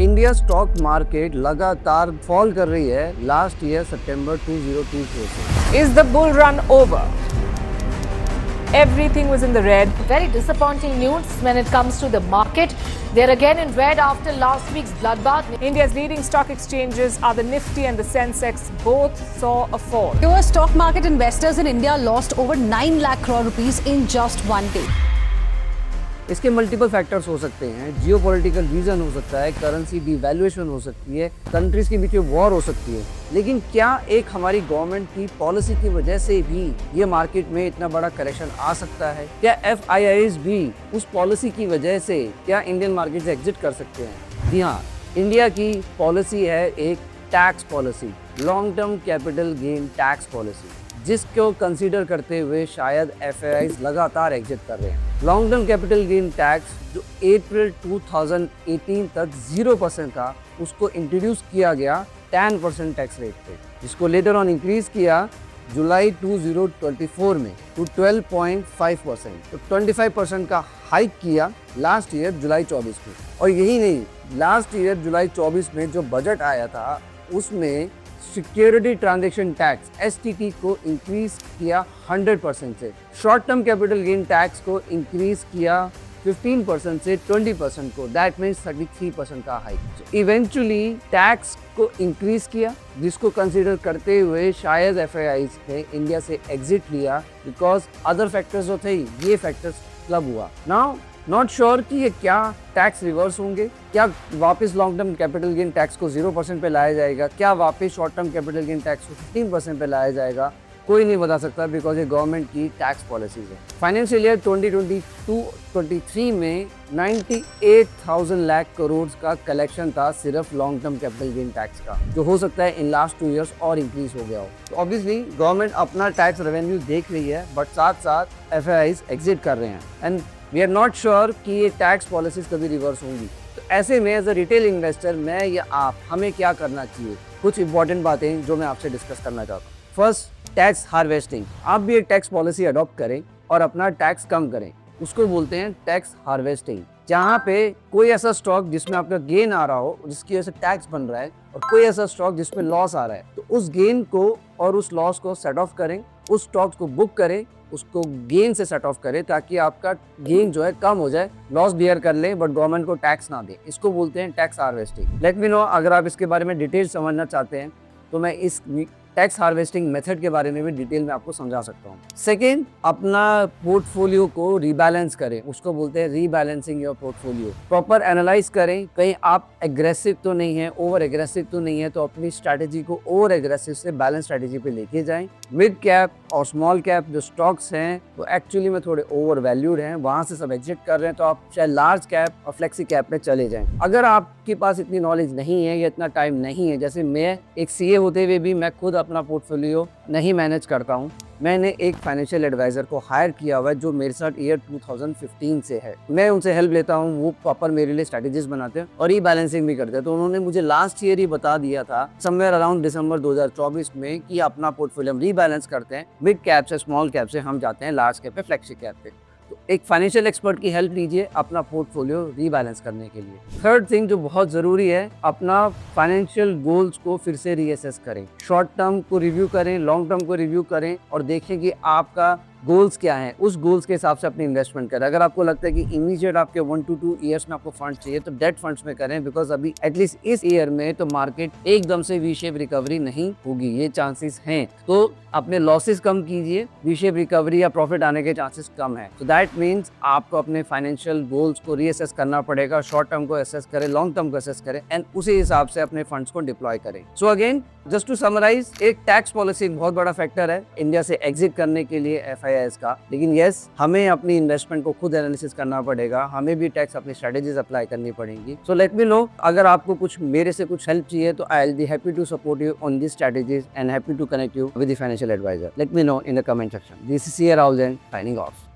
India stock market लगातार fall कर रही है लास्ट ईयर सितंबर 2024 से। Is the bull run over? Everything was in the red. Very disappointing news when it comes to the market. They're again in red after last week's bloodbath. India's leading stock exchanges are the Nifty and the Sensex. Both saw a fall. Pure stock market investors in India lost over 9 lakh crore rupees in just one day. इसके multiple factors हो सकते हैं, geopolitical reason हो सकता है, currency devaluation हो सकती है, कंट्रीज के बीच में वॉर हो सकती है। लेकिन क्या एक हमारी गवर्नमेंट की पॉलिसी की वजह से भी ये मार्केट में इतना बड़ा करेक्शन आ सकता है? क्या FIIs भी उस पॉलिसी की वजह से क्या इंडियन मार्केट से एग्जिट कर सकते हैं? जी हाँ, इंडिया की पॉलिसी है एक tax policy, long term capital gain tax policy, जिसको कंसीडर करते हुए शायद FIIs लगातार एग्जिट कर रहे हैं। Long term capital gain tax जो अप्रैल 2018 तक 0% था, उसको इंट्रोड्यूस किया गया 10% टैक्स रेट पे, जिसको लेटर ऑन इंक्रीज किया जुलाई 2024 में टू 12.5%। तो 25% का हाइक किया लास्ट ईयर जुलाई 24 में। और यही नहीं, लास्ट ईयर जुलाई 24 में जो बजट आया था उसमें सिक्योरिटी ट्रांजैक्शन टैक्स STT को इंक्रीज किया 100% से, short term capital gain tax को इंक्रीज किया 15% से 20% को, दैट मीन्स 33% का हाइक। इवेंचुअली टैक्स को इंक्रीज किया, जिसको कंसीडर करते हुए शायद FIIs ने इंडिया से एग्जिट लिया, बिकॉज अदर फैक्टर्स जो थे ये फैक्टर्स क्लब हुआ। नाउ नॉट श्योर कि ये क्या टैक्स रिवर्स होंगे, क्या वापस long term capital gain tax को 0% पे लाया जाएगा, क्या वापस short term capital gain tax को 15% पे लाया जाएगा, कोई नहीं बता सकता, बिकॉज ये गवर्नमेंट की टैक्स पॉलिसीज है। फाइनेंशियल ईयर 2022-23 में 98,000 लाख करोड़ का कलेक्शन था सिर्फ long term capital gain tax का, जो हो सकता है इन लास्ट 2 इयर्स और इंक्रीज हो गया हो। तो ऑब्वियसली गवर्नमेंट अपना टैक्स रेवेन्यू देख रही है, बट साथ साथ FIIs एग्जिट कर रहे हैं and we are not sure कि ये टैक्स पॉलिसीज कभी रिवर्स होंगी। तो ऐसे में एज अ रिटेल इन्वेस्टर मैं या आप, हमें क्या करना चाहिए? कुछ इंपॉर्टेंट बातें जो मैं आपसे डिस्कस करना चाहता हूँ। First, tax harvesting. आप भी एक टैक्स पॉलिसी अडॉप्ट करें और अपना टैक्स कम करें, उसको बोलते हैं टैक्स हार्वेस्टिंग। जहाँ पे कोई ऐसा स्टॉक जिसमें आपका गेन आ रहा हो, जिसकी वजह से टैक्स बन रहा है, और कोई ऐसा स्टॉक जिसमें लॉस आ रहा है, तो उस गेन को और उस लॉस को सेट ऑफ करें, उस स्टॉक्स को बुक करें, उसको गेन से सेट ऑफ करें, ताकि आपका गेन जो है कम हो जाए, लॉस बियर कर ले बट गवर्नमेंट को टैक्स ना दे। इसको बोलते हैं tax harvesting. Late me no, अगर आप इसके बारे में डिटेल समझना चाहते हैं तो मैं इस टैक्स हार्वेस्टिंग मेथड के बारे में भी डिटेल में आपको समझा सकता हूँ। सेकेंड, अपना पोर्टफोलियो को रीबैलेंस करें, उसको बोलते हैं rebalancing your portfolio. Proper analyse करें, कहीं आप एग्रेसिव तो नहीं है, ओवर एग्रेसिव तो नहीं है, तो अपनी स्ट्रैटेजी को ओवर एग्रेसिव से बैलेंस स्ट्रैटेजी पे लेके जाएं। मिड कैप और स्मॉल कैप जो स्टॉक्स हैं वो एक्चुअली में थोड़े ओवर वैल्यूड हैं, वहां से सब एग्जिट कर रहे हैं, तो आप चाहे लार्ज कैप और फ्लेक्सी कैप में चले जाएं। अगर आपके पास इतनी नॉलेज नहीं है या इतना टाइम नहीं है, जैसे मैं एक CA होते हुए भी मैं खुद अपना पोर्टफोलियो नहीं मैनेज करता हूँ, मैंने एक फाइनेंशियल एडवाइजर को हायर किया हुआ है जो मेरे साथ ईयर 2015 से है। मैं उनसे हेल्प लेता हूँ, वो प्रॉपर मेरे लिए स्ट्रैटेजीज बनाते हैं और रीबैलेंसिंग भी करते हैं। तो उन्होंने मुझे लास्ट ईयर ही बता दिया था, समवेयर अराउंड दिसंबर 2024 में, कि अपना पोर्टफोलियो हम रीबैलेंस करते हैं, मिड कैप से स्मॉल कैप से हम जाते हैं लार्ज कैप पे, फ्लेक्सी कैप पे। तो एक फाइनेंशियल एक्सपर्ट की हेल्प लीजिए अपना पोर्टफोलियो रीबैलेंस करने के लिए। थर्ड थिंग जो बहुत ज़रूरी है, अपना फाइनेंशियल गोल्स को फिर से रीअसेस करें। शॉर्ट टर्म को रिव्यू करें, लॉन्ग टर्म को रिव्यू करें और देखें कि आपका गोल्स क्या हैं, उस गोल्स के हिसाब से अपनी इन्वेस्टमेंट करें। अगर आपको लगता है कि इमीडिएट आपके 1 to 2 ईयर्स में आपको फंड चाहिए, तो डेट फंड्स में करें, बिकॉज अभी एटलीस्ट इस ईयर में तो मार्केट एकदम से वी शेप रिकवरी नहीं होगी, ये चांसेस हैं। तो अपने लॉसेस कम कीजिए, वी शेप रिकवरी या प्रॉफिट आने के चांसेस कम है। तो दैट मीन्स आपको अपने फाइनेंशियल गोल्स को रीअसेस करना पड़ेगा, शॉर्ट टर्म को असेस करें, लॉन्ग टर्म को असेस करें एंड उसी हिसाब से अपने फंड्स को डिप्लॉय करें। So again, just to summarise, एक टैक्स पॉलिसी एक बहुत बड़ा फैक्टर है इंडिया से एग्जिट करने के लिए FIIs का। लेकिन यस, हमें अपनी इन्वेस्टमेंट को खुद एनालिसिस करना पड़ेगा, हमें भी टैक्स अपनी स्ट्रेटेजीज अप्लाई करनी पड़ेंगी। सो लेट मी नो, अगर आपको कुछ मेरे से कुछ हेल्प चाहिए तो I will be happy to support you on this strategies and happy to connect you with the financial adviser. Let me know in the comment section. This is CA Rahul Jain, signing off.